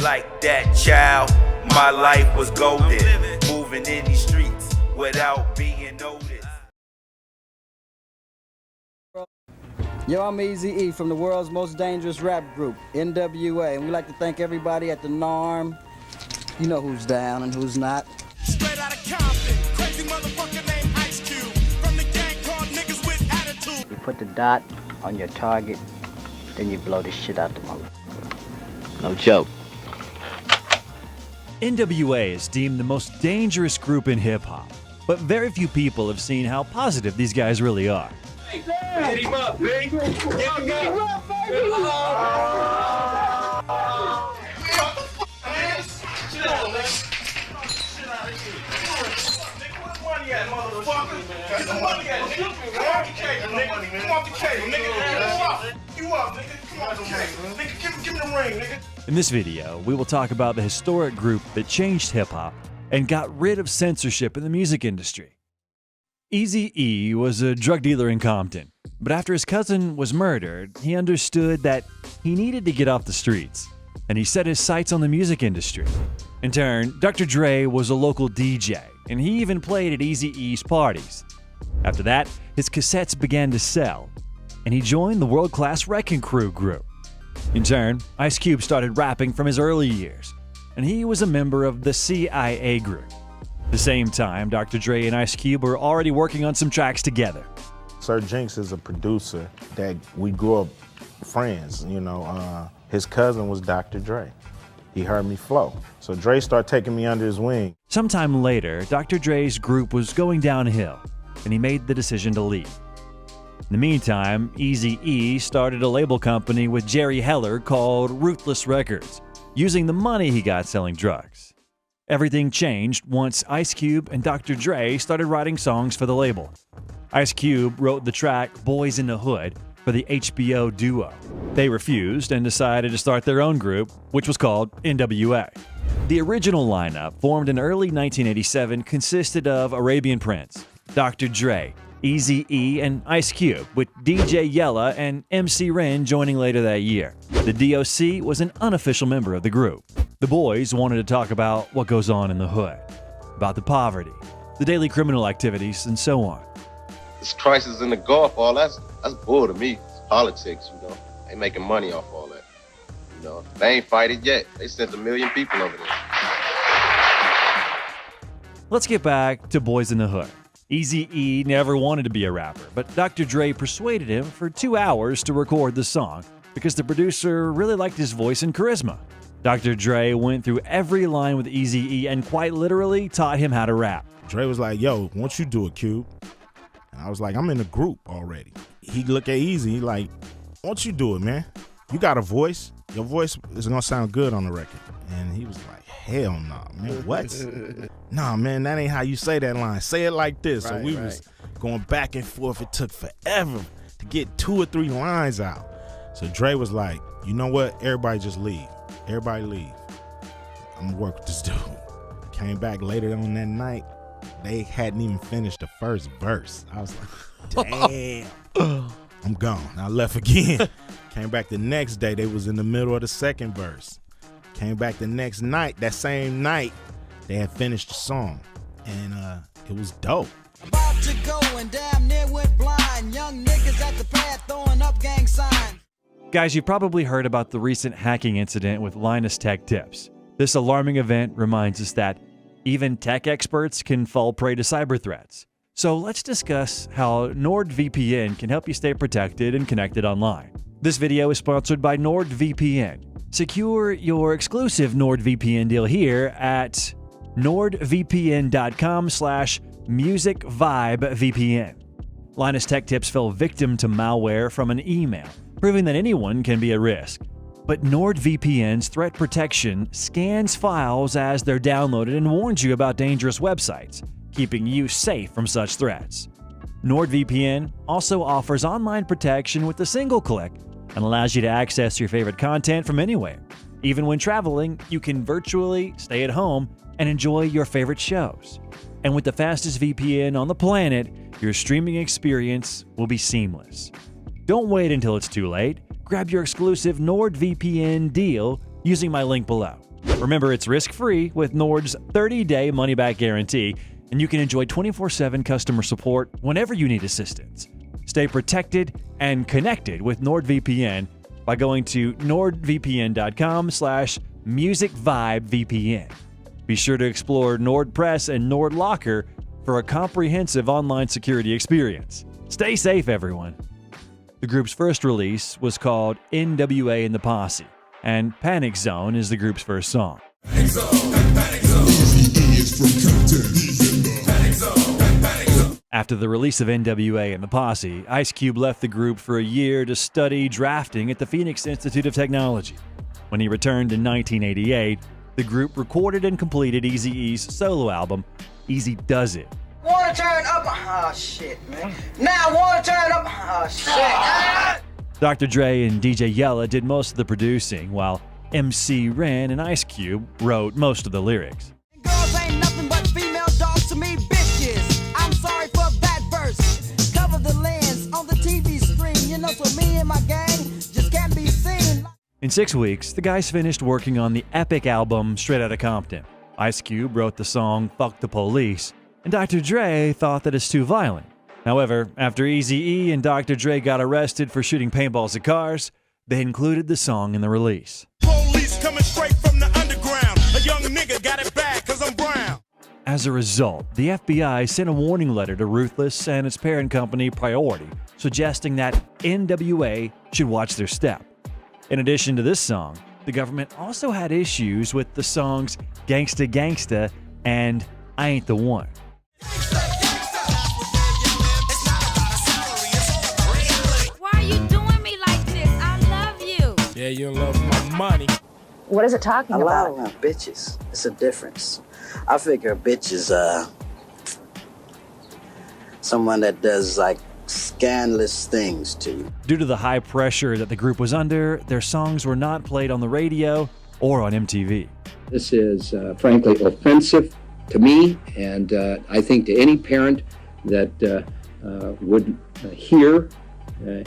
Like that child, my life was golden. Moving in these streets without being noticed. Yo, I'm Eazy-E from the world's most dangerous rap group, NWA, and we'd like to thank everybody at the NARM. You know who's down and who's not. Straight out of Compton, crazy motherfucker named Ice Cube, from the gang called niggas with attitude. You put the dot on your target, then you blow the shit out the motherfucker. No joke. NWA is deemed the most dangerous group in hip-hop, but very few people have seen how positive these guys really are. Hit him up, big. Get him up, In this video, we will talk about the historic group that changed hip-hop and got rid of censorship in the music industry. Eazy-E was a drug dealer in Compton, but after his cousin was murdered, he understood that he needed to get off the streets, and he set his sights on the music industry. In turn, Dr. Dre was a local DJ, and he even played at Eazy-E's parties. After that, his cassettes began to sell, and he joined the world-class Wrecking Crew group. In turn, Ice Cube started rapping from his early years, and he was a member of the CIA group. At the same time, Dr. Dre and Ice Cube were already working on some tracks together. Sir Jinx is a producer that we grew up friends, you know. His cousin was Dr. Dre. He heard me flow. So Dre started taking me under his wing. Sometime later, Dr. Dre's group was going downhill, and he made the decision to leave. In the meantime, Eazy-E started a label company with Jerry Heller called Ruthless Records, using the money he got selling drugs. Everything changed once Ice Cube and Dr. Dre started writing songs for the label. Ice Cube wrote the track Boys in the Hood for the HBO duo. They refused and decided to start their own group, which was called NWA. The original lineup, formed in early 1987, consisted of Arabian Prince, Dr. Dre, Eazy-E, and Ice Cube, with DJ Yella and MC Ren joining later that year. The DOC was an unofficial member of the group. The boys wanted to talk about what goes on in the hood, about the poverty, the daily criminal activities, and so on. This crisis in the Gulf, all that's bull to me. It's politics, you know. They making money off all that. You know, they ain't fight it yet. They sent 1 million people over there. Let's get back to Boys in the Hood. Eazy-E never wanted to be a rapper, but Dr. Dre persuaded him for 2 hours to record the song because the producer really liked his voice and charisma. Dr. Dre went through every line with Eazy-E and quite literally taught him how to rap. Dre was like, yo, won't you do it, Cube? And I was like, I'm in the group already. He looked at Eazy, he like, won't you do it, man? You got a voice. Your voice is gonna sound good on the record. And he was like, hell no, man, what? Nah, man, that ain't how you say that line. Say it like this. So we was going back and forth. It took forever to get 2 or 3 lines out. So Dre was like, you know what? Everybody just leave. Everybody leave. I'm gonna work with this dude. Came back later on that night. They hadn't even finished the first verse. I was like, damn. I'm gone. I left again. Came back the next day. They was in the middle of the second verse. Came back the next night. That same night, they had finished the song. And it was dope. About to go and damn near went blind. Young niggas at the pad throwing up gang signs. Guys, you've probably heard about the recent hacking incident with Linus Tech Tips. This alarming event reminds us that even tech experts can fall prey to cyber threats. So let's discuss how NordVPN can help you stay protected and connected online. This video is sponsored by NordVPN. Secure your exclusive NordVPN deal here at nordvpn.com/musicvibevpn. Linus Tech Tips fell victim to malware from an email, proving that anyone can be at risk. But NordVPN's threat protection scans files as they're downloaded and warns you about dangerous websites, keeping you safe from such threats. NordVPN also offers online protection with a single click and allows you to access your favorite content from anywhere. Even when traveling, you can virtually stay at home and enjoy your favorite shows. And with the fastest VPN on the planet, your streaming experience will be seamless. Don't wait until it's too late. Grab your exclusive NordVPN deal using my link below. Remember, it's risk-free with Nord's 30-day money-back guarantee, and you can enjoy 24/7 customer support whenever you need assistance. Stay protected and connected with NordVPN by going to nordvpn.com/musicvibevpn. Be sure to explore NordPress and Nord Locker for a comprehensive online security experience. Stay safe, everyone. The group's first release was called NWA and the Posse, and Panic Zone is the group's first song. After the release of NWA and the Posse, Ice Cube left the group for a year to study drafting at the Phoenix Institute of Technology. When he returned in 1988, the group recorded and completed Eazy-E's solo album, Eazy Does It. Wanna turn up? Oh shit, man. Now wanna turn up? Oh shit. Dr. Dre and DJ Yella did most of the producing, while MC Ren and Ice Cube wrote most of the lyrics. Girls ain't nothing but female dogs to me, bitches. I'm sorry for that verse. Cover the lens on the TV screen. You know, for me and my gang just can't be seen. In 6 weeks, the guys finished working on the epic album Straight Outta Compton. Ice Cube wrote the song Fuck the Police, and Dr. Dre thought that it's too violent. However, after Eazy-E and Dr. Dre got arrested for shooting paintballs at cars, they included the song in the release. Police coming straight from the underground. A young nigga got it bad 'cause I'm brown. As a result, the FBI sent a warning letter to Ruthless and its parent company Priority, suggesting that NWA should watch their step. In addition to this song, the government also had issues with the songs Gangsta Gangsta and I Ain't the One. Why are you doing me like this? I love you. Yeah, you in love with my money. What is it talking A lot about? of bitches. It's a difference. I figure a bitch is someone that does like scandalous things to you. Due to the high pressure that the group was under, their songs were not played on the radio or on MTV. This is frankly offensive to me, and I think to any parent that would hear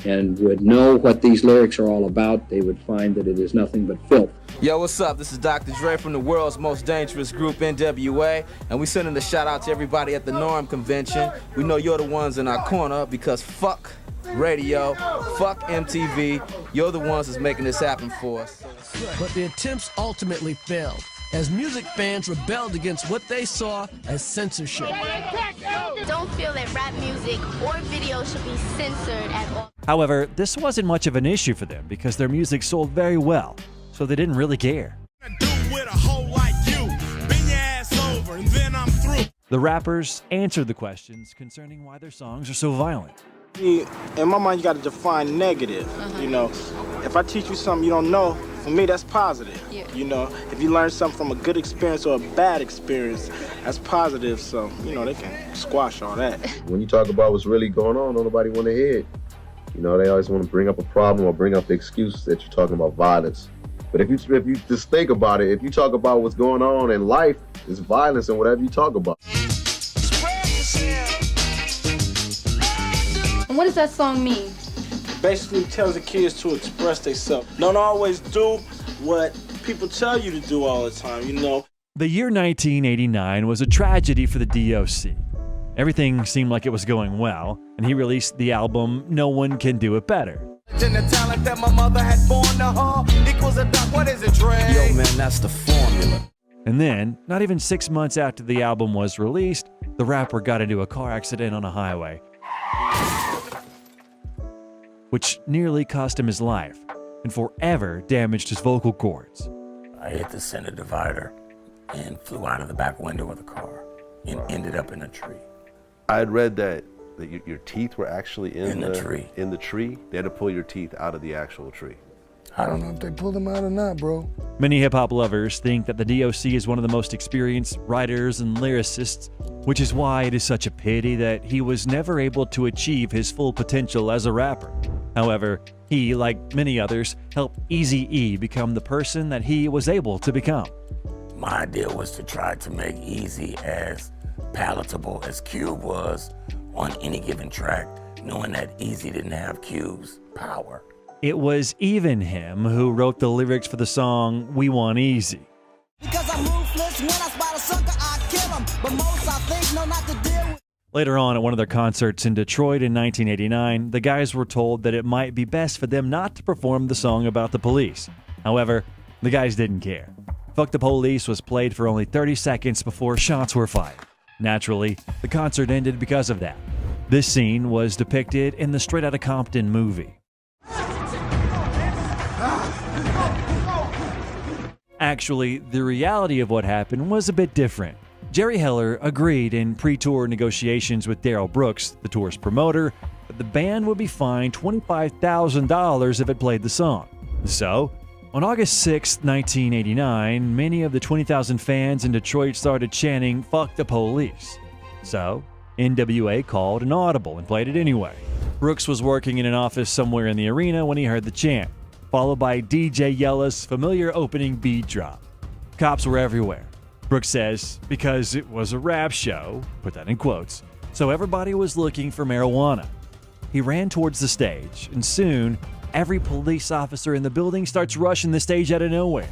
and would know what these lyrics are all about, they would find that it is nothing but filth. Yo, what's up? This is Dr. Dre from the world's most dangerous group, NWA, and we sending a shout out to everybody at the Norm Convention. We know you're the ones in our corner because fuck radio, fuck MTV. You're the ones that's making this happen for us. But the attempts ultimately failed, as music fans rebelled against what they saw as censorship. Don't feel that rap music or video should be censored at all. However, this wasn't much of an issue for them because their music sold very well, so they didn't really care. The rappers answered the questions concerning why their songs are so violent. In my mind, you got to define negative. You know, if I teach you something you don't know, for me, that's positive. You know, if you learn something from a good experience or a bad experience, that's positive. So, you know, they can squash all that. When you talk about what's really going on, don't nobody want to hear it. You know, they always want to bring up a problem or bring up the excuse that you're talking about violence. But if you just think about it, if you talk about what's going on in life, it's violence and whatever you talk about. And what does that song mean? Basically tells the kids to express themselves. Don't always do what people tell you to do all the time, you know. The year 1989 was a tragedy for the DOC. Everything seemed like it was going well, and he released the album No One Can Do It Better. The talent that my mother had born to her equals a duck. What is it, Dre? Yo, man, that's the formula. And then, not even 6 months after the album was released, the rapper got into a car accident on a highway, which nearly cost him his life and forever damaged his vocal cords. I hit the center divider and flew out of the back window of the car and ended up in a tree. I had read that your teeth were actually in the tree. In the tree. They had to pull your teeth out of the actual tree. I don't know if they pulled them out or not, bro. Many hip-hop lovers think that the DOC is one of the most experienced writers and lyricists, which is why it is such a pity that he was never able to achieve his full potential as a rapper. However, he, like many others, helped Eazy-E become the person that he was able to become. My idea was to try to make Eazy as palatable as Cube was on any given track, knowing that Eazy didn't have Cube's power. It was even him who wrote the lyrics for the song We Want Easy. Because I'm ruthless, when I spot a sucker, I kill him. But most I think know not to deal with. Later on, at one of their concerts in Detroit in 1989, the guys were told that it might be best for them not to perform the song about the police. However, the guys didn't care. Fuck the Police was played for only 30 seconds before shots were fired. Naturally, the concert ended because of that. This scene was depicted in the Straight Outta Compton movie. Actually, the reality of what happened was a bit different. Jerry Heller agreed in pre-tour negotiations with Darrell Brooks, the tour's promoter, that the band would be fined $25,000 if it played the song. So, on August 6, 1989, many of the 20,000 fans in Detroit started chanting, "Fuck the police." So, NWA called an audible and played it anyway. Brooks was working in an office somewhere in the arena when he heard the chant, followed by DJ Yella's familiar opening beat drop. Cops were everywhere. Brooks says, because it was a rap show, put that in quotes, so everybody was looking for marijuana. He ran towards the stage, and soon, every police officer in the building starts rushing the stage out of nowhere.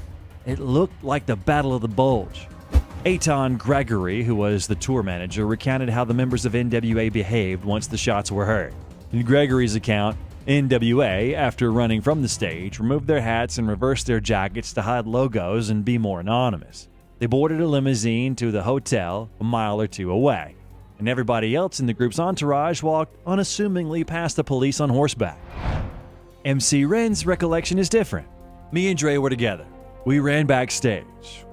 It looked like the Battle of the Bulge. Aton Gregory, who was the tour manager, recounted how the members of NWA behaved once the shots were heard. In Gregory's account, NWA, after running from the stage, removed their hats and reversed their jackets to hide logos and be more anonymous. They boarded a limousine to the hotel a mile or two away, and everybody else in the group's entourage walked unassumingly past the police on horseback. MC Ren's recollection is different. Me and Dre were together. We ran backstage.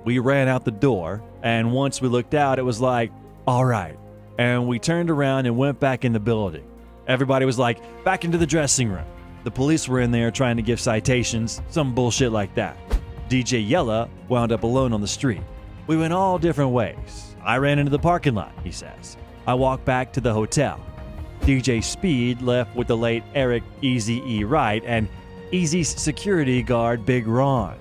We ran out the door, and once we looked out, it was like, all right. And we turned around and went back in the building. Everybody was like, back into the dressing room. The police were in there trying to give citations, some bullshit like that. DJ Yella wound up alone on the street. We went all different ways. I ran into the parking lot, he says. I walked back to the hotel. DJ Speed left with the late Eric Eazy-E Wright and Eazy's security guard Big Ron.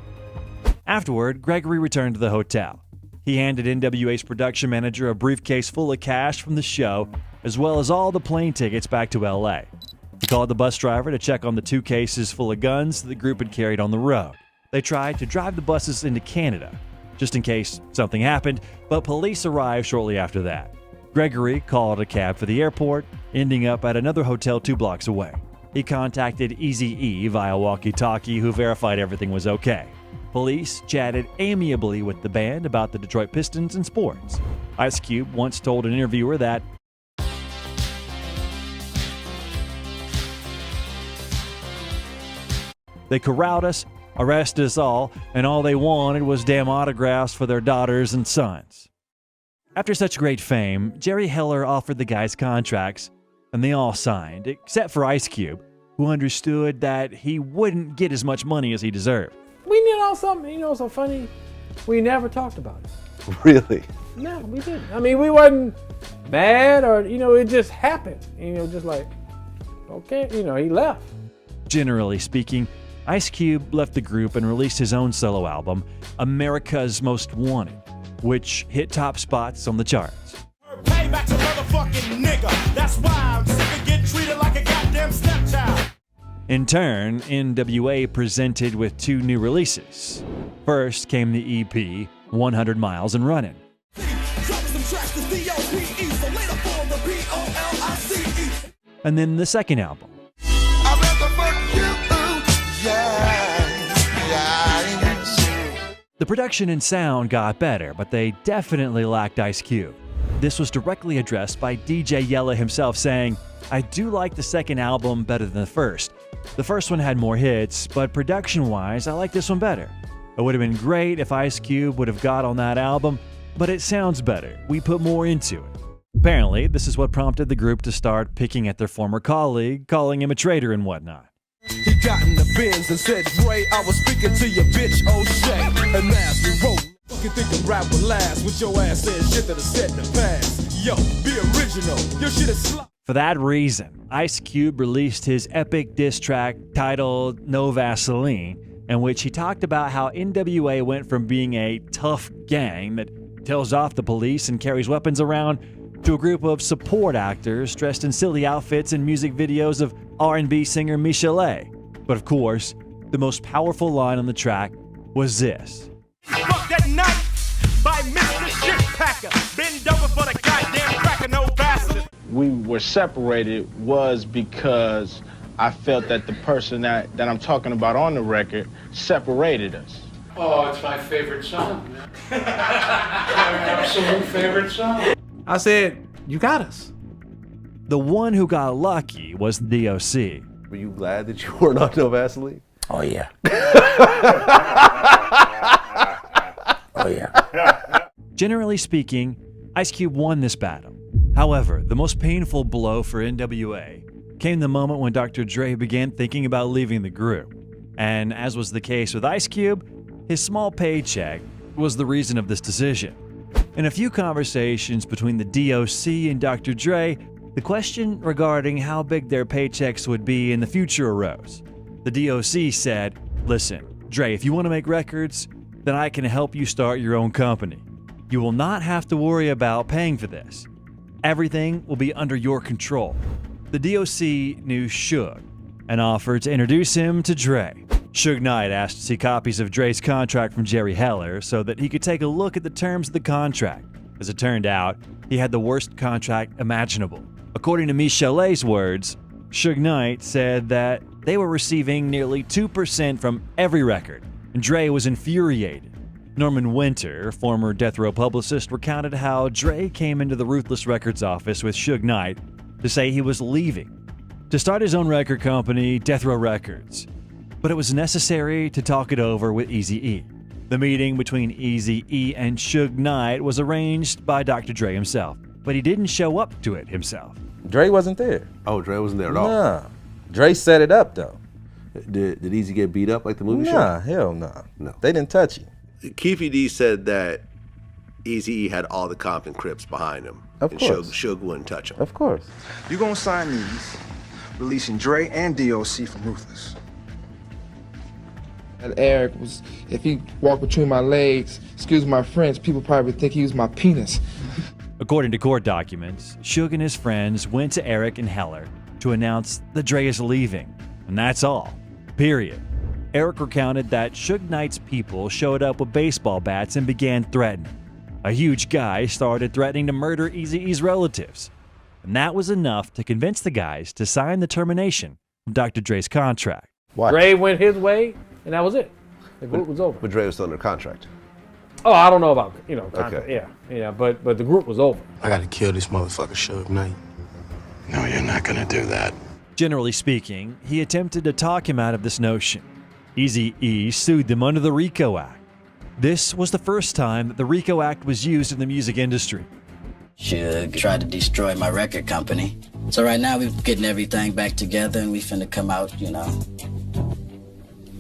Afterward, Gregory returned to the hotel. He handed NWA's production manager a briefcase full of cash from the show, as well as all the plane tickets back to LA. He called the bus driver to check on the 2 cases full of guns the group had carried on the road. They tried to drive the buses into Canada, just in case something happened, but police arrived shortly after that. Gregory called a cab for the airport, ending up at another hotel 2 blocks away. He contacted Eazy-E via walkie-talkie, who verified everything was okay. Police chatted amiably with the band about the Detroit Pistons and sports. Ice Cube once told an interviewer that they corralled us, arrested us all, and all they wanted was damn autographs for their daughters and sons. After such great fame, Jerry Heller offered the guys contracts, and they all signed, except for Ice Cube, who understood that he wouldn't get as much money as he deserved. We know something, so funny. We never talked about it. Really? No, we didn't. I mean, we wasn't mad or, it just happened. Just like, okay, he left. Generally speaking, Ice Cube left the group and released his own solo album, America's Most Wanted, which hit top spots on the charts. Payback's a motherfucking nigga. That's why I'm sick of getting treated like a goddamn stepchild. In turn, NWA presented with 2 new releases. First came the EP, 100 Miles and Running. And then the second album. The production and sound got better, but they definitely lacked Ice Cube. This was directly addressed by DJ Yella himself, saying, I do like the second album better than the first. The first one had more hits, but production-wise, I like this one better. It would have been great if Ice Cube would have got on that album, but it sounds better. We put more into it. Apparently, this is what prompted the group to start picking at their former colleague, calling him a traitor and whatnot. He got in the Benz and said, Dre, I was speaking to your bitch, O'Shea. And as we roll, fucking think rap would last with your ass saying shit that is set in the past. Yo, be original. Your shit is slop. For that reason, Ice Cube released his epic diss track titled No Vaseline, in which he talked about how NWA went from being a tough gang that tells off the police and carries weapons around to a group of support actors dressed in silly outfits in music videos of R&B singer Michelet. But of course, the most powerful line on the track was this. Fuck that night by Mr. Shitpacker. Bend over for the goddamn cracker, no bastard. We were separated was because I felt that the person that I'm talking about on the record separated us. Oh, it's my favorite song, man. My absolute favorite song. I said, you got us. The one who got lucky was the DOC. Were you glad that you weren't on No Vaseline? Oh, yeah. Oh, yeah. Generally speaking, Ice Cube won this battle. However, the most painful blow for NWA came the moment when Dr. Dre began thinking about leaving the group. And as was the case with Ice Cube, his small paycheck was the reason of this decision. In a few conversations between the DOC and Dr. Dre, the question regarding how big their paychecks would be in the future arose. The DOC said, listen, Dre, if you want to make records, then I can help you start your own company. You will not have to worry about paying for this. Everything will be under your control. The DOC knew Suge and offered to introduce him to Dre. Suge Knight asked to see copies of Dre's contract from Jerry Heller so that he could take a look at the terms of the contract. As it turned out, he had the worst contract imaginable. According to Michel'le's words, Suge Knight said that they were receiving nearly 2% from every record, and Dre was infuriated. Norman Winter, former Death Row publicist, recounted how Dre came into the Ruthless Records office with Suge Knight to say he was leaving to start his own record company, Death Row Records. But it was necessary to talk it over with Eazy-E. The meeting between Eazy-E and Suge Knight was arranged by Dr. Dre himself, but he didn't show up to it himself. Dre wasn't there. Oh, Dre wasn't there at all? Nah. Dre set it up, though. Did Eazy get beat up like the movie show? Nah, hell nah. No. They didn't touch him. Keefy D said that Eazy-E had all the Compton Crips behind him. Of and course. Suge wouldn't touch him. Of course. You gonna sign these, releasing Dre and DOC from Ruthless. And Eric was, if he walked between my legs, excuse my French, people probably would think he was my penis. According to court documents, Suge and his friends went to Eric and Heller to announce that Dre is leaving, and that's all. Period. Eric recounted that Suge Knight's people showed up with baseball bats and began threatening. A huge guy started threatening to murder Eazy-E's relatives, and that was enough to convince the guys to sign the termination of Dr. Dre's contract. Why? Dre went his way, and that was it. The group was over. But Dre was still under contract. Oh, I don't know about, contract. Okay. Yeah, but the group was over. I gotta kill this motherfucker, Suge Knight. No, you're not gonna do that. Generally speaking, he attempted to talk him out of this notion. Eazy-E sued them under the RICO Act. This was the first time that the RICO Act was used in the music industry. Suge tried to destroy my record company. So right now we're getting everything back together and we finna come out,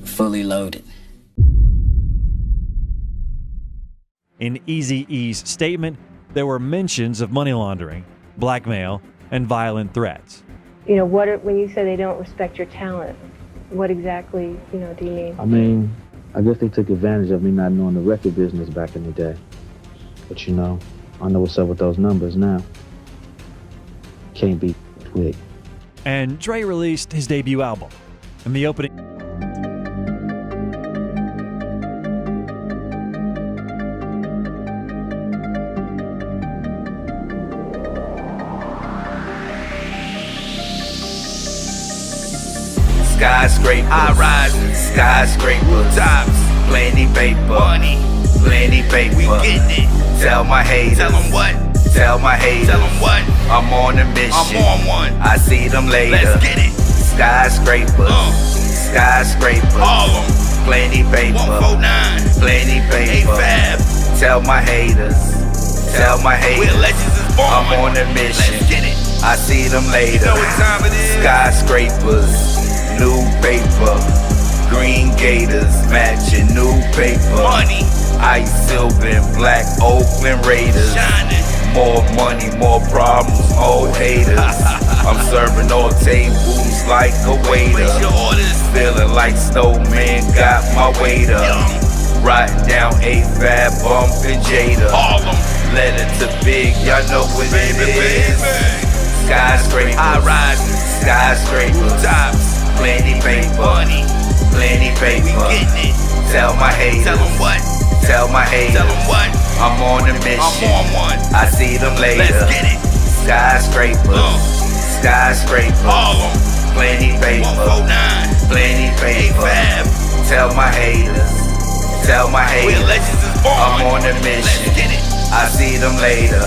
fully loaded. In Eazy-E's statement, there were mentions of money laundering, blackmail, and violent threats. When you say they don't respect your talent, what exactly, do you mean? I mean, I guess they took advantage of me not knowing the record business back in the day. But I know what's up with those numbers now. Can't be quick. And Dre released his debut album. In the opening... Skyscraper, high rising, skyscraper tops, plenty paper, money, plenty paper. We getting it. Tell my haters, tell them what? Tell my haters, tell them what? I'm on a mission, I'm on one. I see them later. Let's get it. Skyscraper, skyscraper, all of them. Plenty paper, 149, plenty paper. A5. Tell my haters, tell my haters. We're legends is born. I'm on a mission. Let's get it. I see them later. You know what time it is? Skyscrapers. New paper, green gators, matching new paper. Money, ice, silver, and black Oakland Raiders. Shining. More money, more problems, old haters. I'm serving all tables like a waiter. Feeling like Snowman got my weight up. Riding down A5, bumping Jada. Letter to Big, y'all know what it is. Skyscraper, high rising, skyscraper tops. plenty paper, plenty paper. Tell my haters, tell them what? Tell my haters, tell them what? I'm on a mission, I'm on one. I see them later. Let's get it. Skyscrapers, skyscrapers, all of them. Plenty paper, 149, plenty paper. Tell my haters, tell my haters, I'm on a mission. Let's get it. I see them later.